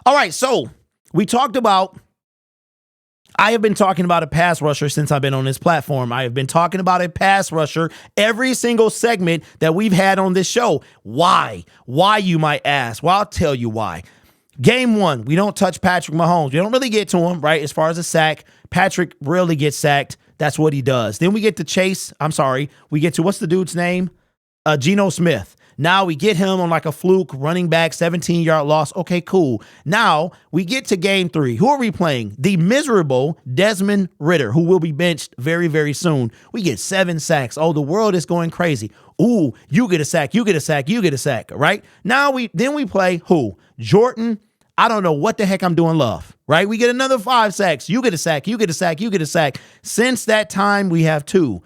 All right, so we talked about, I have been talking about a pass rusher since I've been on this platform. I have been talking about a pass rusher every single segment that we've had on this show. Why? Why, you might ask? Well, I'll tell you why. Game one, we don't touch Patrick Mahomes. We don't really get to him, right? As far as a sack, Patrick rarely gets sacked. That's what he does. Then we get to we get to, what's the dude's name? Geno Smith. Now we get him on like a fluke running back, 17-yard loss. Okay, cool. Now we get to game three. Who are we playing? The miserable Desmond Ridder, who will be benched very, very soon. We get 7 sacks. Oh, the world is going crazy. Ooh, you get a sack, you get a sack, you get a sack, right? Now we play who? Jordan. I don't know what the heck I'm doing, Love, right? We get another 5 sacks. You get a sack, you get a sack, you get a sack. Since that time, we have 2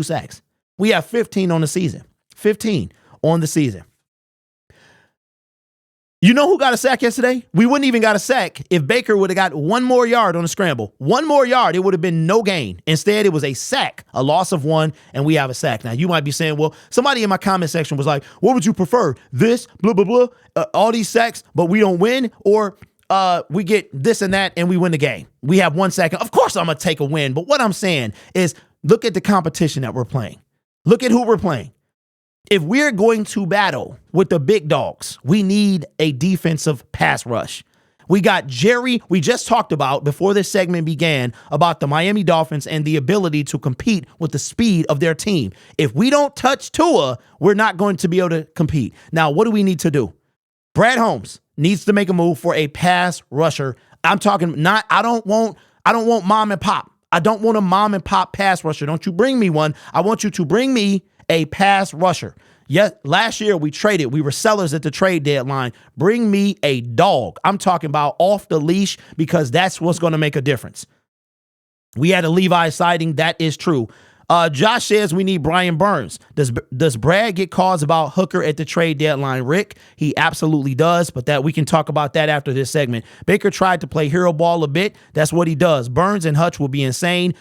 sacks. We have 15 on the season. 15 on the season. You know who got a sack yesterday? We wouldn't even got a sack if Baker would have got 1 more yard on a scramble. 1 more yard, it would have been no gain. Instead, it was a sack, a loss of 1, and we have a sack. Now, you might be saying, well, somebody in my comment section was like, what would you prefer? This, blah, blah, blah, all these sacks, but we don't win, or we get this and that, and we win the game. We have 1 sack. Of course, I'm going to take a win, but what I'm saying is look at the competition that we're playing. Look at who we're playing. If we're going to battle with the big dogs, we need a defensive pass rush. We got Jerry. We just talked about, before this segment began, about the Miami Dolphins and the ability to compete with the speed of their team. If we don't touch Tua, we're not going to be able to compete. Now, what do we need to do? Brad Holmes needs to make a move for a pass rusher. I'm talking not, I don't want mom and pop. I don't want a mom and pop pass rusher. Don't you bring me one. I want you to bring me a pass rusher. Yes, last year we traded. We were sellers at the trade deadline. Bring me a dog. I'm talking about off the leash, because that's what's going to make a difference. We had a Levi sighting. That is true. Josh says we need Brian Burns. Does Brad get calls about Hooker at the trade deadline, Rick? He absolutely does, but that we can talk about that after this segment. Baker tried to play hero ball a bit. That's what he does. Burns and Hutch will be insane.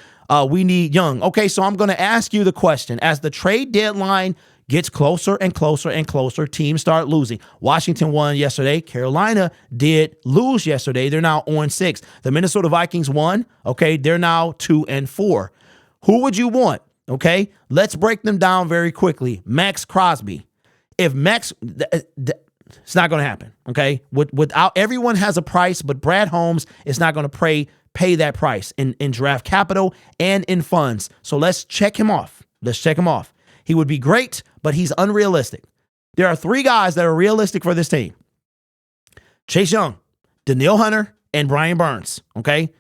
We need Young. Okay, so I'm going to ask you the question. As the trade deadline gets closer and closer and closer, teams start losing. Washington won yesterday. Carolina did lose yesterday. They're now 0-6. The Minnesota Vikings won. Okay, they're now 2-4. Who would you want? Okay, let's break them down very quickly. Max Crosby. If Max, it's not going to happen. Okay, without, everyone has a price, but Brad Holmes is not going to pay that price in draft capital and in funds. So let's check him off. He would be great, but he's unrealistic. There are 3 guys that are realistic for this team: Chase Young, Danielle Hunter, and Brian Burns. Okay.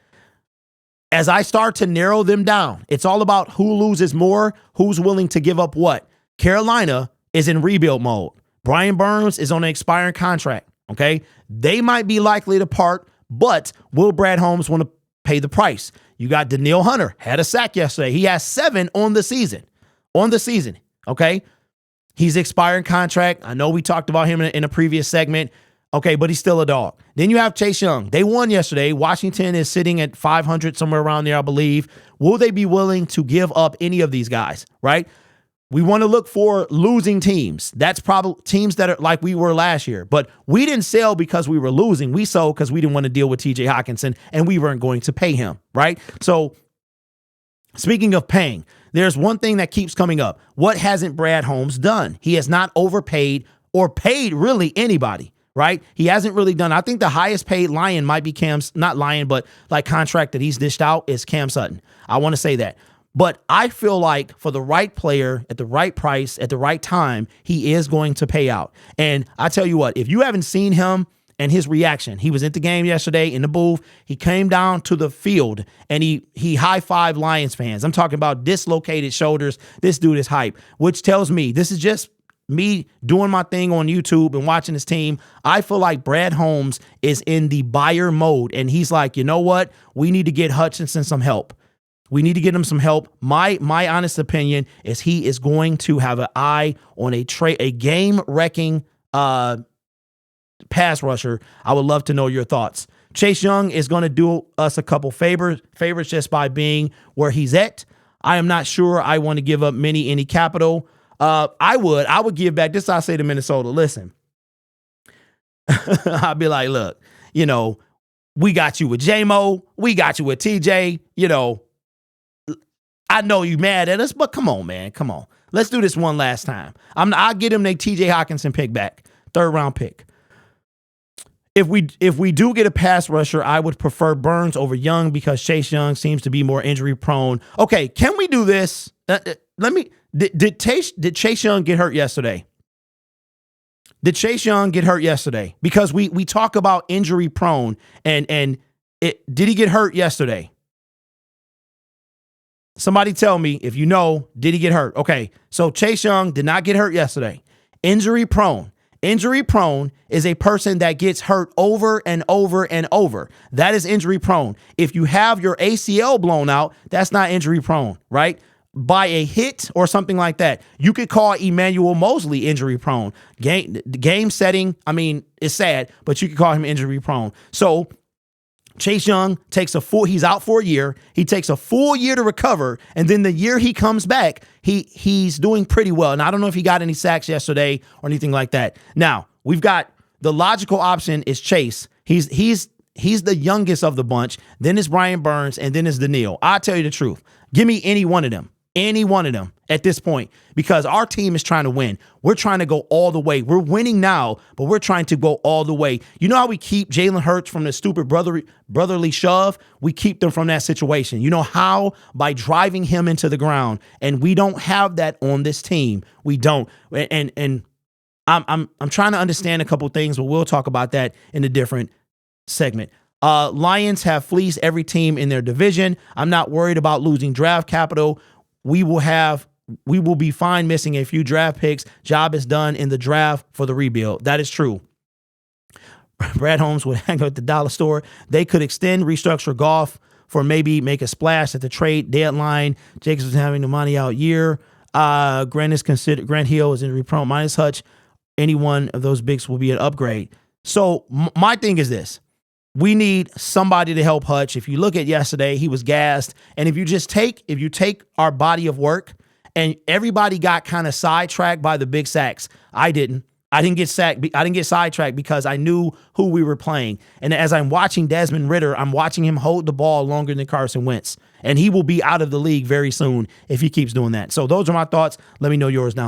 As I start to narrow them down, it's all about who loses more, who's willing to give up what. Carolina is in rebuild mode. Brian Burns is on an expiring contract. Okay. They might be likely to part, but will Brad Holmes want to pay the price? You got Danielle Hunter, had a sack yesterday. He has 7 on the season. Okay. He's expiring contract. I know we talked about him in a previous segment. Okay, but he's still a dog. Then you have Chase Young. They won yesterday. Washington is sitting at 500, somewhere around there, I believe. Will they be willing to give up any of these guys, right? We want to look for losing teams. That's probably teams that are like we were last year. But we didn't sell because we were losing. We sold because we didn't want to deal with TJ Hockenson, and we weren't going to pay him, right? So speaking of paying, there's one thing that keeps coming up. What hasn't Brad Holmes done? He has not overpaid or paid really anybody. Right? He hasn't really done. I think the highest paid Lion might be not Lion, but like contract that he's dished out is Cam Sutton. I want to say that. But I feel like for the right player at the right price at the right time, he is going to pay out. And I tell you what, if you haven't seen him and his reaction, he was at the game yesterday in the booth. He came down to the field and he high-fived Lions fans. I'm talking about dislocated shoulders. This dude is hype, which tells me this is just me doing my thing on YouTube and watching his team. I feel like Brad Holmes is in the buyer mode, and he's like, you know what? We need to get Hutchinson some help. We need to get him some help. My honest opinion is he is going to have an eye on a game-wrecking pass rusher. I would love to know your thoughts. Chase Young is going to do us a couple favors just by being where he's at. I am not sure I want to give up any capital. I would give back. This I say to Minnesota. Listen, I'd be like, look, You know, we got you with J-Mo. We got you with TJ. You know, I know you mad at us, but come on, man. Come on. Let's do this one last time. I'll get him the TJ Hawkinson pick back. 3rd round pick. If we do get a pass rusher, I would prefer Burns over Young because Chase Young seems to be more injury prone. Okay, can we do this? Did Chase Young get hurt yesterday? Did Chase Young get hurt yesterday? Because we talk about injury prone did he get hurt yesterday? Somebody tell me if you know, did he get hurt? Okay, so Chase Young did not get hurt yesterday. Injury prone. Injury prone is a person that gets hurt over and over and over. That is injury prone. If you have your ACL blown out, that's not injury prone, right? By a hit or something like that. You could call Emmanuel Mosley injury prone. Game setting, I mean, it's sad, but you could call him injury prone. So Chase Young he's out for a year. He takes a full year to recover. And then the year he comes back, he's doing pretty well. And I don't know if he got any sacks yesterday or anything like that. Now, we've got the logical option is Chase. He's the youngest of the bunch. Then it's Brian Burns, and then it's Daniil. I'll tell you the truth. Give me any one of them. Any one of them at this point, because our team is trying to win. We're trying to go all the way. We're winning now, but we're trying to go all the way. You know how we keep Jalen Hurts from the stupid brotherly shove? We keep them from that situation. You know how? By driving him into the ground. And we don't have that on this team. We don't. And I'm trying to understand a couple things, but we'll talk about that in a different segment. Lions have fleeced every team in their division. I'm not worried about losing draft capital. We will be fine missing a few draft picks. Job is done in the draft for the rebuild. That is true. Brad Holmes would hang out at the dollar store. They could extend, restructure Goff for maybe make a splash at the trade deadline. Jacobs was having the money out year. Grant Hill is injury prone. Minus Hutch. Any one of those bigs will be an upgrade. So my thing is this. We need somebody to help Hutch. If you look at yesterday, he was gassed. And if you take our body of work, and everybody got kind of sidetracked by the big sacks. I didn't get sidetracked because I knew who we were playing. And as I'm watching Desmond Ridder, I'm watching him hold the ball longer than Carson Wentz. And he will be out of the league very soon if he keeps doing that. So those are my thoughts. Let me know yours down below.